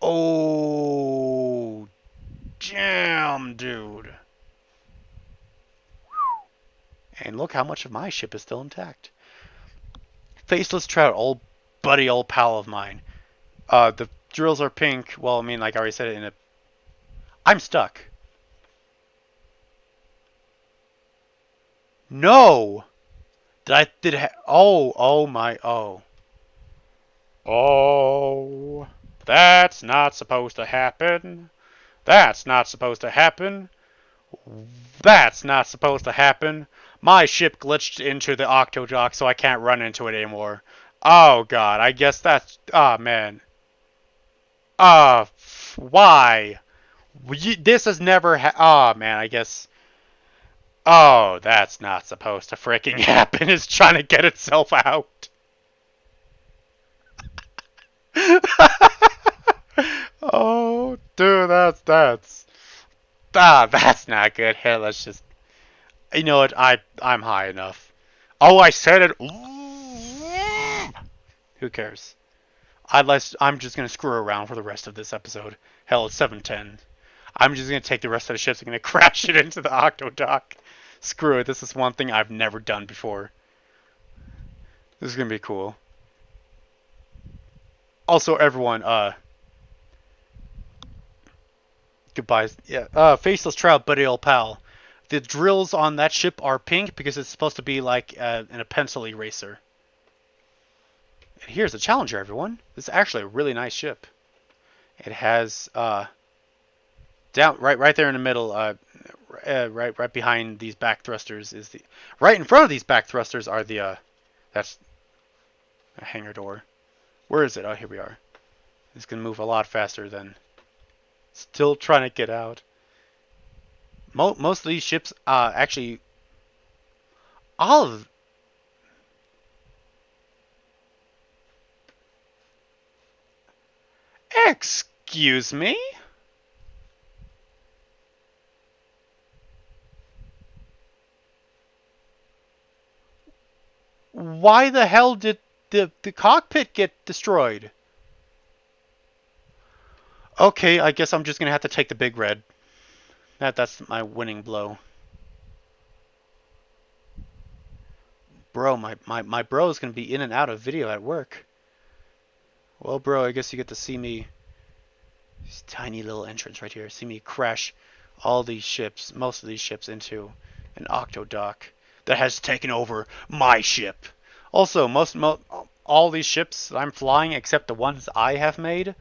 Oh, damn, dude. And look how much of my ship is still intact. Faceless Trout, old buddy, old pal of mine. The drills are pink. Well, I mean, like I already said it in a. I'm stuck. No. Oh my. Oh. That's not supposed to happen. That's not supposed to happen. That's not supposed to happen. My ship glitched into the Octodock, so I can't run into it anymore. Oh god, I guess that's. Ah, man. Why? This has never. Oh man, I guess. Oh, that's not supposed to freaking happen. It's trying to get itself out. Oh, dude, that's not good. Here, let's just. You know what? I'm high enough. Oh, I said it. Who cares? I'm just gonna screw around for the rest of this episode. Hell, it's 7:10. I'm just gonna take the rest of the ships and gonna crash it into the Octodock. Screw it. This is one thing I've never done before. This is gonna be cool. Also, everyone, goodbye. Yeah, faceless trout, buddy old pal. The drills on that ship are pink because it's supposed to be like in a pencil eraser. And here's the Challenger, everyone. This is actually a really nice ship. It has down right there in the middle, right behind these back thrusters is the right in front of these back thrusters are the that's a hangar door. Where is it? Oh, here we are. It's gonna move a lot faster than still trying to get out. Most of these ships, actually, all of. Excuse me? Why the hell did the cockpit get destroyed? Okay, I guess I'm just gonna have to take the big red. That's my winning blow. Bro, my bro is gonna be in and out of video at work. Well, bro, I guess you get to see me. This tiny little entrance right here. See me crash all these ships, most of these ships, into an Octodock that has taken over my ship. Also, all these ships that I'm flying, except the ones I have made,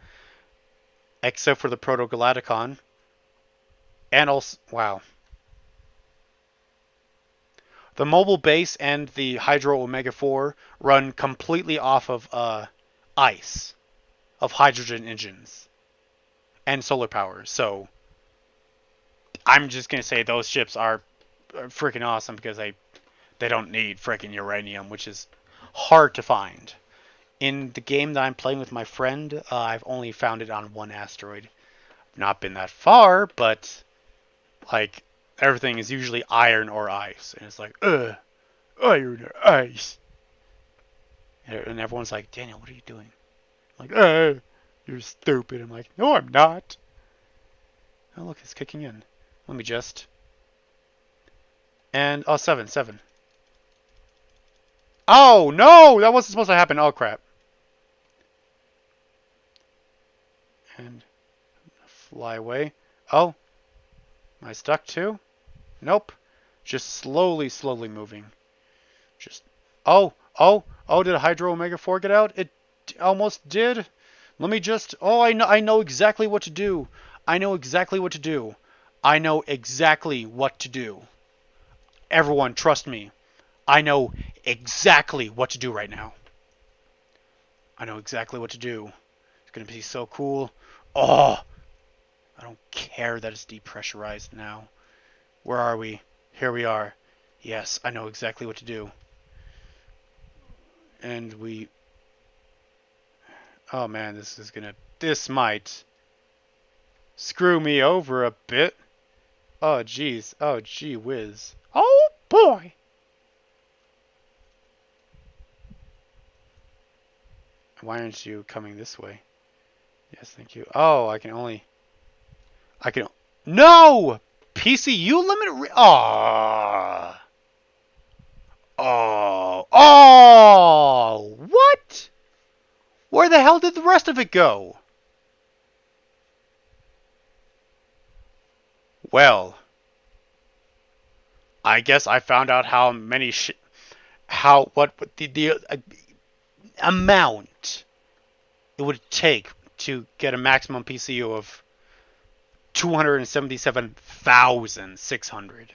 except for the Proto Galacticon, and also, wow, the mobile base and the Hydro Omega 4 run completely off of ice, of hydrogen engines and solar power. So I'm just gonna say those ships are freaking awesome because they don't need freaking uranium, which is hard to find. In the game that I'm playing with my friend, I've only found it on one asteroid. Not been that far, but like everything is usually iron or ice, and it's like, iron or ice. And everyone's like, Daniel, what are you doing? I'm like, you're stupid. I'm like, no, I'm not. Oh, look, it's kicking in. Let me just. And, oh, seven. Oh, no! That wasn't supposed to happen. Oh, crap. And fly away. Oh. Am I stuck too? Nope. Just slowly moving. Just. Oh, did a Hydro Omega 4 get out? It almost did. Let me just. Oh, I know exactly what to do. I know exactly what to do. I know exactly what to do. Everyone, trust me. I know exactly what to do right now. I know exactly what to do. It's going to be so cool. Oh, I don't care that it's depressurized now. Where are we? Here we are. Yes, I know exactly what to do. And we... Oh man, this might screw me over a bit. Oh jeez. Oh gee whiz. Oh boy. Why aren't you coming this way? Yes, thank you. Oh, I can... No! PCU limit... Oh. Oh! What? Where the hell did the rest of it go? Well, I guess I found out how many what the amount it would take to get a maximum PCU of 277,600.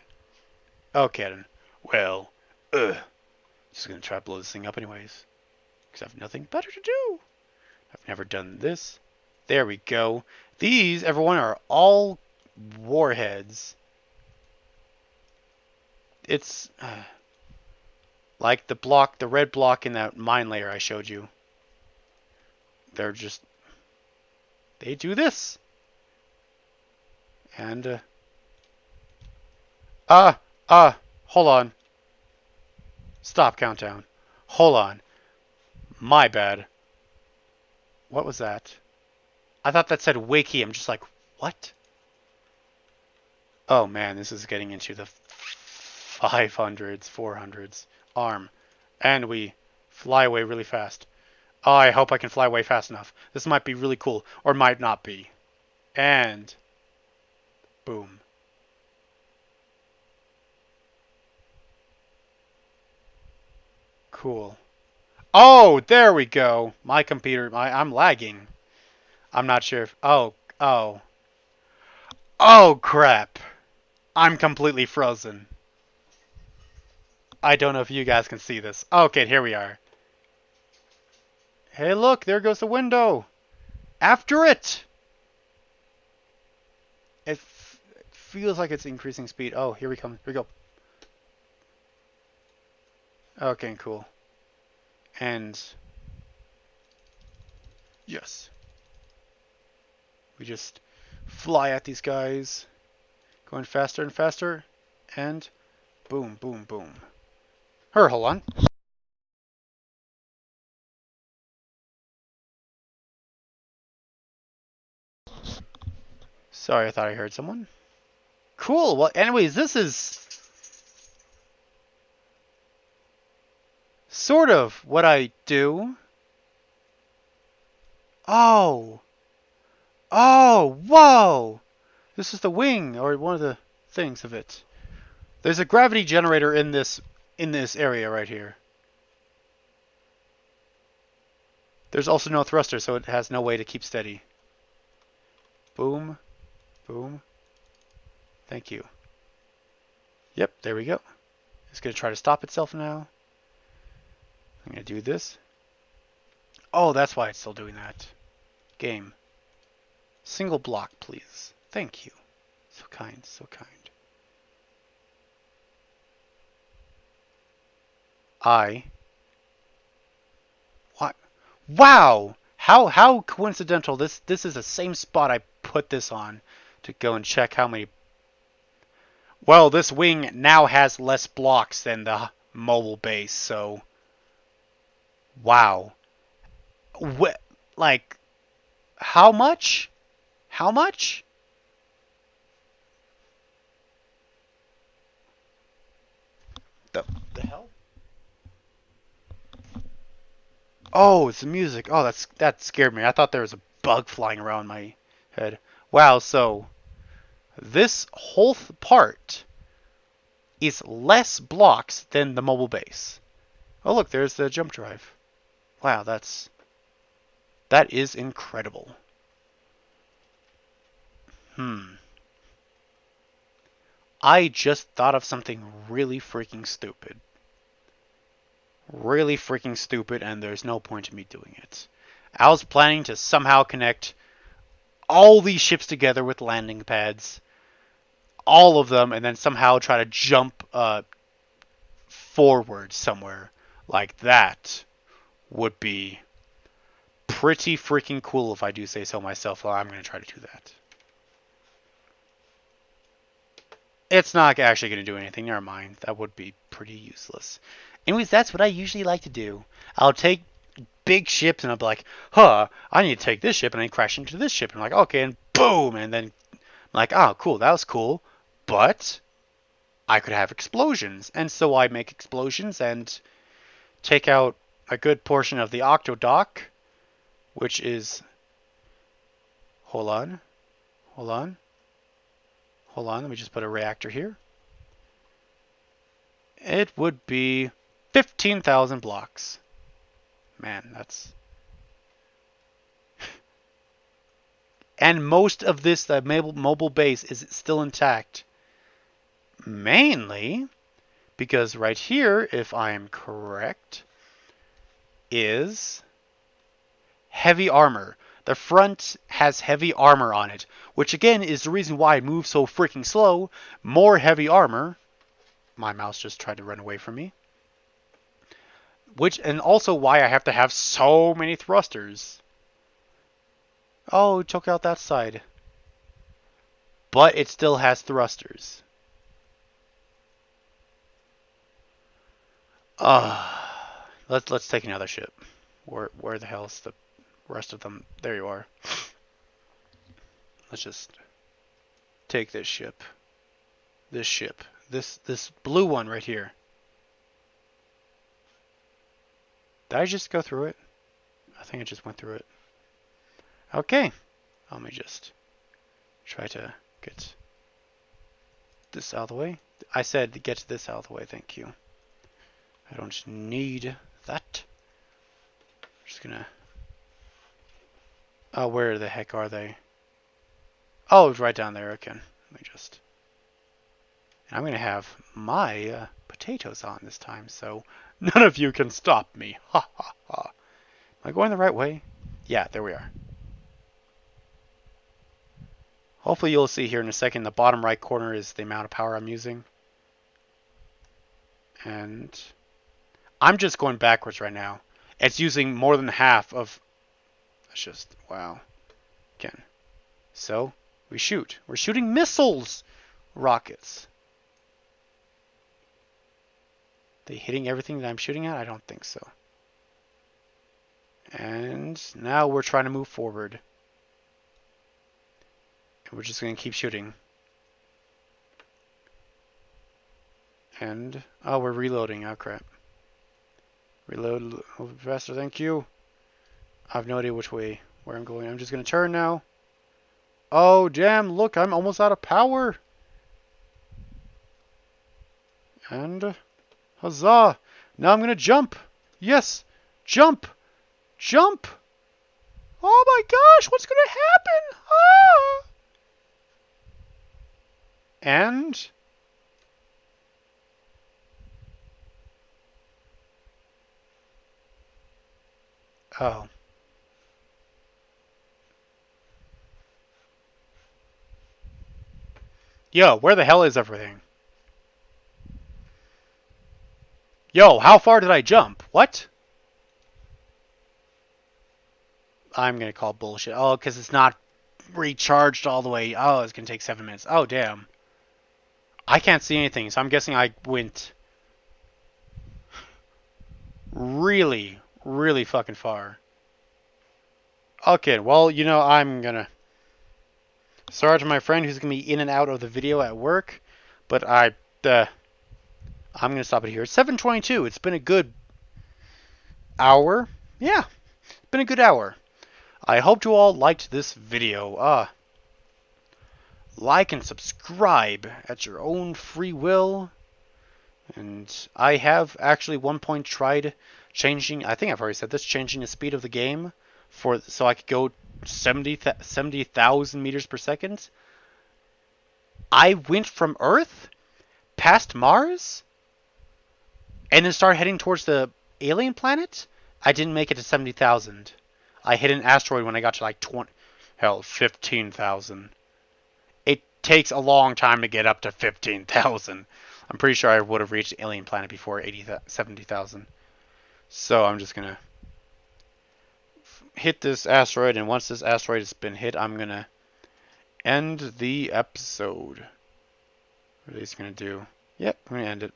Okay, then. Well, just gonna try to blow this thing up anyways, because I have nothing better to do. I've never done this. There we go. These, everyone, are all warheads. It's like the red block in that mine layer I showed you. They do this. And, hold on. Stop countdown. Hold on. My bad. What was that? I thought that said wakey. I'm just like, what? Oh man, this is getting into the 500s, 400s. Arm. And we fly away really fast. Oh, I hope I can fly away fast enough. This might be really cool, or might not be. And boom. Cool. Oh, there we go. My computer, I'm lagging. I'm not sure if, oh crap. I'm completely frozen. I don't know if you guys can see this. Okay, here we are. Hey, look, there goes the window. After it. It feels like it's increasing speed. Oh, here we come. Here we go. Okay, cool. And yes, we just fly at these guys, going faster and faster, and boom, boom, boom. Hold on. Sorry, I thought I heard someone. Cool. Well, anyways, this is sort of what I do. Oh, whoa! This is the wing, or one of the things of it. There's a gravity generator in this area right here. There's also no thruster, so it has no way to keep steady. Boom, boom. Thank you. Yep, there we go. It's going to try to stop itself now. I'm going to do this. Oh, that's why it's still doing that. Game. Single block, please. Thank you. So kind, so kind. What? Wow! How coincidental. This is the same spot I put this on to go and check how many. Well, this wing now has less blocks than the mobile base, so wow. Like how much? How much? The the hell? Oh, it's the music. Oh, that scared me. I thought there was a bug flying around my head. Wow, so this whole part is less blocks than the mobile base. Oh, look, there's the jump drive. Wow, that is incredible. Hmm. I just thought of something really freaking stupid. Really freaking stupid, and there's no point in me doing it. I was planning to somehow connect all these ships together with landing pads, all of them, and then somehow try to jump forward somewhere. Like that would be pretty freaking cool if I do say so myself. Well, I'm going to try to do that. It's not actually going to do anything. Never mind. That would be pretty useless. Anyways, that's what I usually like to do. I'll take big ships and I'll be like, I need to take this ship and then crash into this ship. And I'm like, okay, and boom. And then I'm like, oh, cool. That was cool. But I could have explosions. And so I make explosions and take out a good portion of the octodock, which is. Hold on. Hold on. Hold on. Let me just put a reactor here. It would be 15,000 blocks. Man, that's. And most of this, the mobile base, is still intact. Mainly because right here, if I am correct, is heavy armor. The front has heavy armor on it, which again is the reason why I move so freaking slow. More heavy armor. My mouse just tried to run away from me. Which, and also why I have to have so many thrusters. Oh, took out that side. But it still has thrusters. Let's take another ship. Where the hell's the rest of them? There you are. Let's just take this ship. this ship. This blue one right here. Did I just go through it? I think I just went through it. Okay. Let me just try to get this out of the way. I said get this out of the way, thank you. I don't need that. Just gonna... Oh, where the heck are they? Oh, it's right down there. Okay. Let me just... I'm gonna have my potatoes on this time, so none of you can stop me. Ha ha ha. Am I going the right way? Yeah, there we are. Hopefully you'll see here in a second, the bottom right corner is the amount of power I'm using. And I'm just going backwards right now. It's using more than half of... That's just... Wow. Again. So, we shoot. We're shooting missiles! Rockets. They hitting everything that I'm shooting at? I don't think so. And now we're trying to move forward. And we're just going to keep shooting. And... Oh, we're reloading. Oh, crap. Reload a little bit faster, thank you. I have no idea which way, where I'm going. I'm just going to turn now. Oh, damn, look, I'm almost out of power. And, huzzah. Now I'm going to jump. Yes, jump. Jump. Oh my gosh, what's going to happen? Ah. And... Oh. Yo, where the hell is everything? Yo, how far did I jump? What? I'm going to call bullshit. Oh, because it's not recharged all the way. Oh, it's going to take 7 minutes. Oh, damn. I can't see anything, so I'm guessing I went really, really fucking far. Okay, well, you know, I'm going to... Sorry to my friend who's going to be in and out of the video at work, but I'm going to stop it here. It's 7:22. It's been a good hour. Yeah, it's been a good hour. I hope you all liked this video. Like and subscribe at your own free will. And I have actually one point tried changing, I think I've already said this, changing the speed of the game so I could go 70,000 meters per second. I went from Earth past Mars and then started heading towards the alien planet. I didn't make it to 70,000. I hit an asteroid when I got to like 15,000. It takes a long time to get up to 15,000. I'm pretty sure I would have reached the alien planet before 70,000. So I'm just going to hit this asteroid, and once this asteroid has been hit, I'm going to end the episode. What are these going to do? Yep, I'm going to end it.